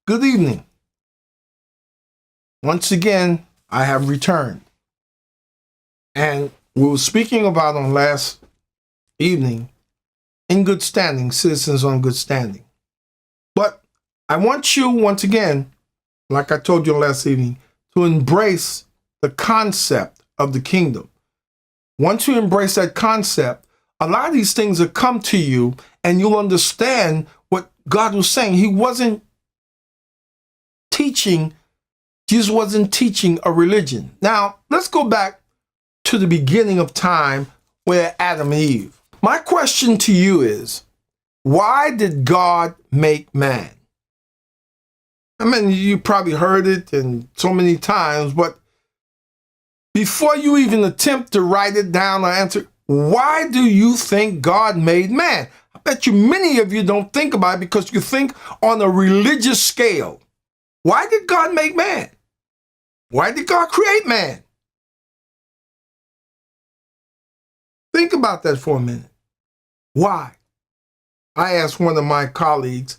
Good evening. Once again, I have returned. And we were speaking about on last evening, in good standing, citizens on good standing. But I want you, once again, like I told you last evening, to embrace the concept of the kingdom. Once you embrace that concept, a lot of these things will come to you and you'll understand what God was saying. He wasn't teaching, Jesus wasn't teaching a religion. Now, let's go back to the beginning of time where Adam and Eve. My question to you is, why did God make man? I mean, you probably heard it and so many times, but before you even attempt to write it down or answer, why do you think God made man? I bet you many of you don't think about it because you think on a religious scale. Why did God make man? Why did God create man? Think about that for a minute. Why? I asked one of my colleagues,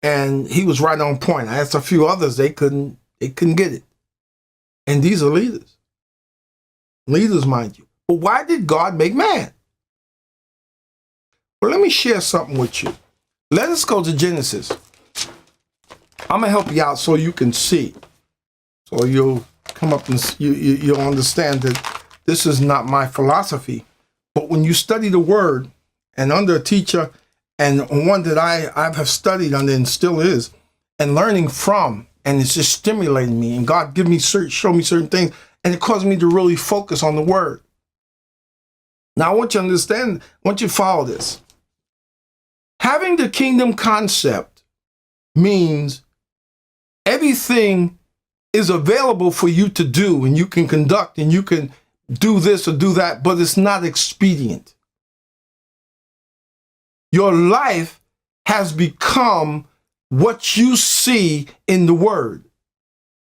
and he was right on point. I asked a few others, they couldn't get it. And these are leaders. Leaders, mind you. But why did God make man? Well, let me share something with you. Let us go to Genesis. I'm gonna help you out so you can see. So you'll come up and you'll understand that this is not my philosophy. But when you study the word, and under a teacher, and one that I have studied under and still is, and learning from, and it's just stimulating me, and God show me certain things, and it caused me to really focus on the word. Now I want you to understand, I want you to follow this. Having the kingdom concept means everything is available for you to do, and you can conduct, and you can do this or do that, but it's not expedient. Your life has become what you see in the word.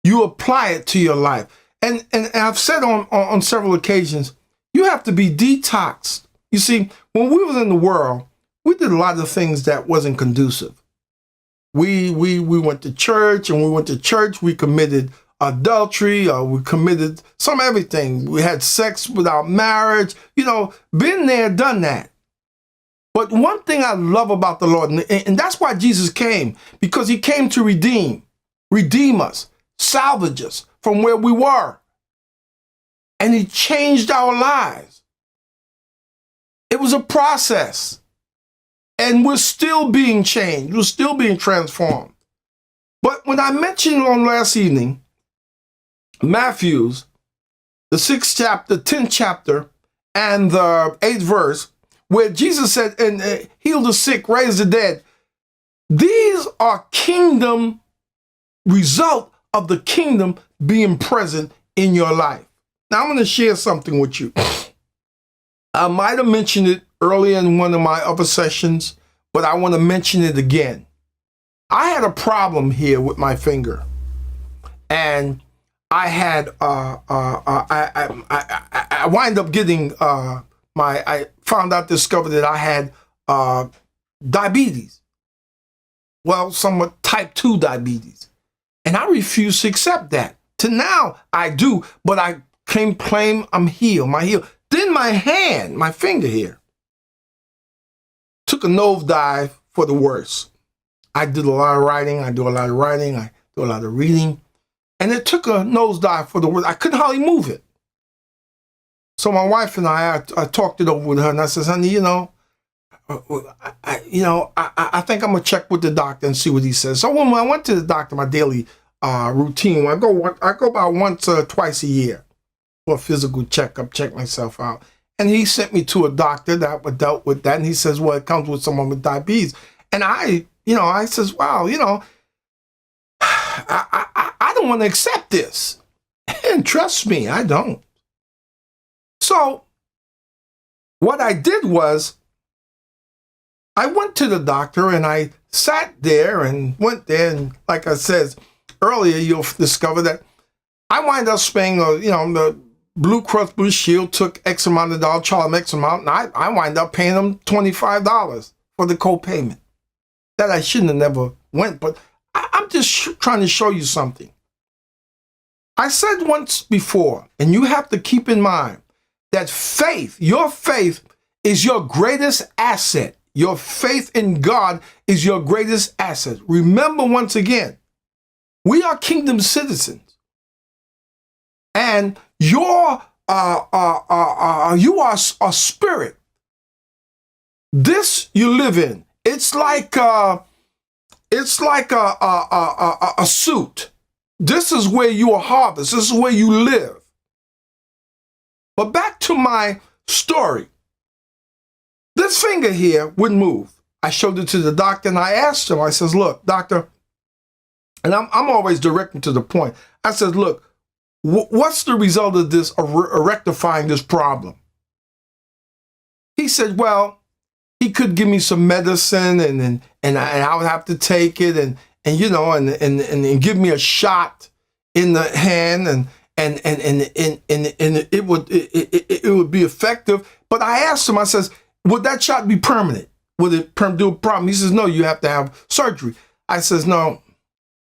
You apply it to your life. And I've said on several occasions, you have to be detoxed. You see, when we was in the world, we did a lot of things that wasn't conducive. We went to church, and we committed adultery, or we committed everything. We had sex without marriage, been there, done that. But one thing I love about the Lord, and that's why Jesus came, because he came to redeem us, salvage us from where we were. And he changed our lives. It was a process. And we're still being changed. We're still being transformed. But when I mentioned on last evening, Matthew's, the 6th chapter, 10th chapter, and the 8th verse, where Jesus said, and heal the sick, raise the dead. These are kingdom result of the kingdom being present in your life. Now I'm going to share something with you. I might have mentioned it earlier in one of my other sessions, but I want to mention it again. I had a problem here with my finger, and I had I wind up getting discovered that I had diabetes. Well, somewhat type 2 diabetes. And I refuse to accept that. To now, I do, but I claim I'm healed. Then my hand, my finger here, took a nosedive for the worse. I did a lot of writing. I do a lot of reading. And it took a nosedive for the worse. I couldn't hardly move it. So my wife and I talked it over with her, and I said, honey, I think I'm going to check with the doctor and see what he says. So when I went to the doctor, my daily routine, I go about once or twice a year for a physical checkup, check myself out. And he sent me to a doctor that dealt with that. And he says, well, it comes with someone with diabetes. And I says, wow, I don't want to accept this. And trust me, I don't. So what I did was I went to the doctor, and I sat there and went there. And like I said earlier, you'll discover that I wind up spending, the Blue Cross Blue Shield took X amount of dollars, charged them X amount, and I wind up paying them $25 for the co-payment. That I shouldn't have never went, but I'm just trying to show you something. I said once before, and you have to keep in mind that faith, your faith is your greatest asset. Your faith in God is your greatest asset. Remember once again, we are kingdom citizens. And you are a spirit. This you live in. It's like a suit. This is where you are harvest. This is where you live. But back to my story. This finger here wouldn't move. I showed it to the doctor and I asked him, I says, look, doctor, and I'm always directing to the point. I said, look, what's the result of this, rectifying this problem? He said, well, he could give me some medicine and I would have to take it and you know, and give me a shot in the hand and it would be effective. But I asked him, I says, would that shot be permanent? Would it do a problem? He says, no, you have to have surgery. I says, no,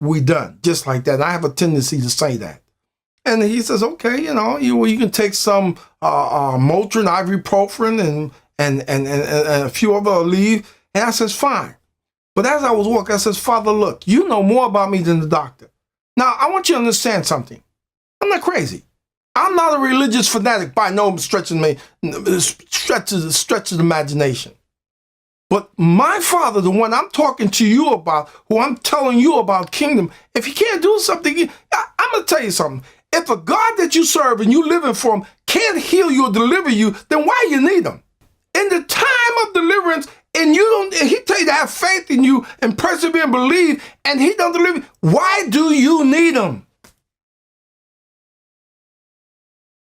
we done. Just like that. And I have a tendency to say that. And he says, okay, you know, you can take some Motrin, ibuprofen, and a few other Aleve. And I says, fine. But as I was walking, I says, Father, look, you know more about me than the doctor. Now, I want you to understand something. I'm not crazy. I'm not a religious fanatic by no stretch of the imagination. But my Father, the one I'm talking to you about, who I'm telling you about kingdom, if he can't do something, I'm going to tell you something. If a God that you serve and you living for him can't heal you or deliver you, then why you need him? In the time of deliverance, and he tell you to have faith in you and persevere and believe, and he don't deliver, why do you need him?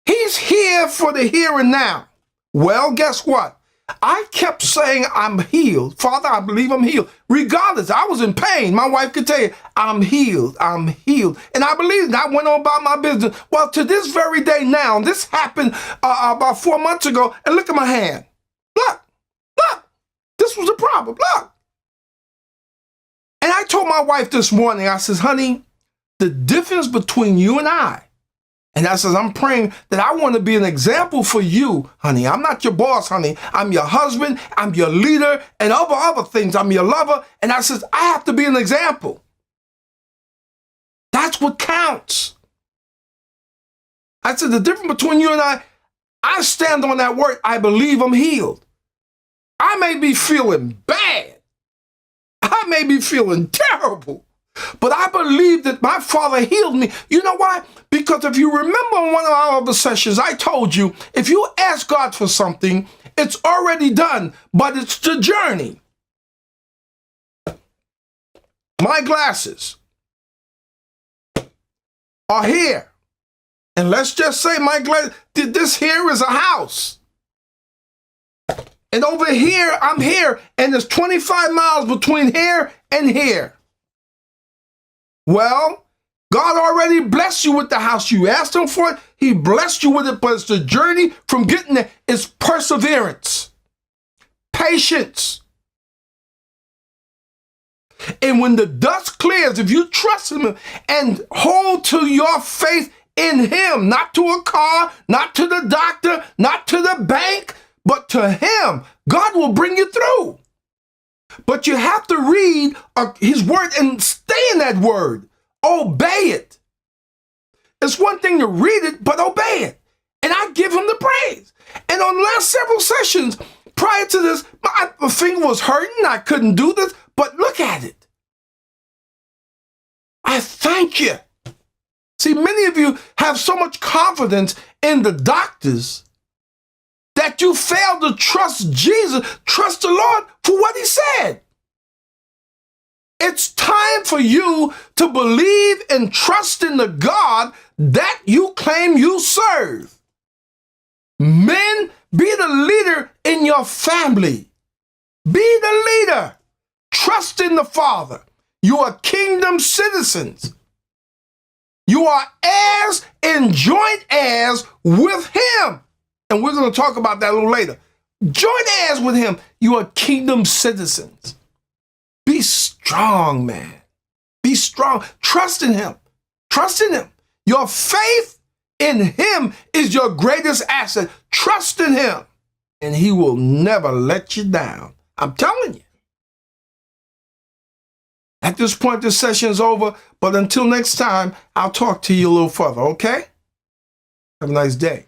He's here for the here and now. Well, guess what? I kept saying I'm healed. Father, I believe I'm healed. Regardless, I was in pain. My wife could tell you, I'm healed. I'm healed. And I believed it. I went on about my business. Well, to this very day now, this happened about 4 months ago, and look at my hand. Look. This was a problem. Look. And I told my wife this morning, I says, honey, the difference between you and I says, I'm praying that I want to be an example for you, honey. I'm not your boss, honey. I'm your husband. I'm your leader and other things. I'm your lover. And I says, I have to be an example. That's what counts. I said, the difference between you and I stand on that word. I believe I'm healed. I may be feeling bad. I may be feeling terrible. But I believe that my Father healed me. You know why? Because if you remember in one of our other sessions, I told you, if you ask God for something, it's already done, but it's the journey. My glasses are here. And let's just say my glasses, this here is a house. And over here, I'm here, and there's 25 miles between here and here. Well, God already blessed you with the house. You asked him for it. He blessed you with it, but it's the journey from getting there. It's perseverance, patience. And when the dust clears, if you trust him and hold to your faith in him, not to a car, not to the doctor, not to the bank, but to him, God will bring you through. But you have to read his word and stay in that word. Obey it. It's one thing to read it, but obey it. And I give him the praise. And on the last several sessions, prior to this, my finger was hurting. I couldn't do this, but look at it. I thank you. See, many of you have so much confidence in the doctors that you fail to trust Jesus, trust the Lord for what he said. It's time for you to believe and trust in the God that you claim you serve. Men, be the leader in your family. Be the leader. Trust in the Father. You are kingdom citizens. You are heirs and joint heirs with him. And we're going to talk about that a little later. Joint heirs with him. You are kingdom citizens. Be strong, man. Be strong. Trust in him. Trust in him. Your faith in him is your greatest asset. Trust in him, and he will never let you down. I'm telling you. At this point, this session is over, but until next time, I'll talk to you a little further, okay? Have a nice day.